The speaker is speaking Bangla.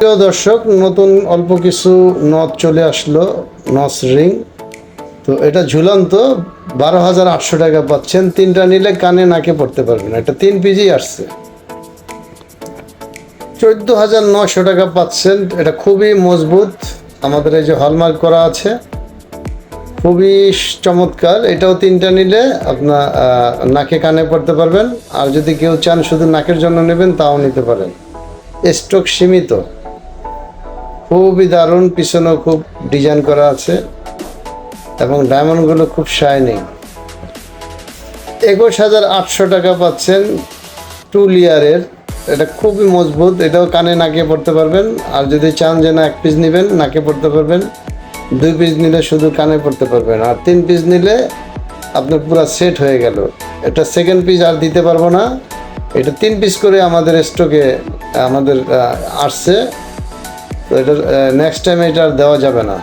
প্রিয় দর্শক, নতুন অল্প কিছু নথ চলে আসলো, নস রিং। তো এটা ঝুলন্ত 12,800 টাকা পাচ্ছেন। 3টা নিলে কানে নাকে পড়তে পারবেন। এটা 3 পিসই আসছে, 14,900 টাকা পাচ্ছেন। এটা খুবই মজবুত, আমাদের এই যে হলমার্ক করা আছে, খুবই চমৎকার। এটাও 3টা নিলে আপনার নাকে কানে পড়তে পারবেন। আর যদি কেউ চান শুধু নাকের জন্য নেবেন, তাও নিতে পারেন। স্টক সীমিত, খুবই দারুণ। পিছনেও খুব ডিজাইন করা আছে এবং ডায়মন্ডগুলো খুব শাইনিং। 21,800 টাকা পাচ্ছেন 2 লেয়ারের। এটা খুবই মজবুত, এটাও কানে নাকে পড়তে পারবেন। আর যদি চান যে না 1 পিস নেবেন, নাকে পড়তে পারবেন। 2 পিস নিলে শুধু কানে পড়তে পারবেন। আর 3 পিস নিলে আপনার পুরো সেট হয়ে গেল। এটা সেকেন্ড পিস আর দিতে পারবো না। এটা 3 পিস করে আমাদের স্টকে আমাদের আসছে। তো এটা নেক্সট টাইম এটা আর দেওয়া যাবে না।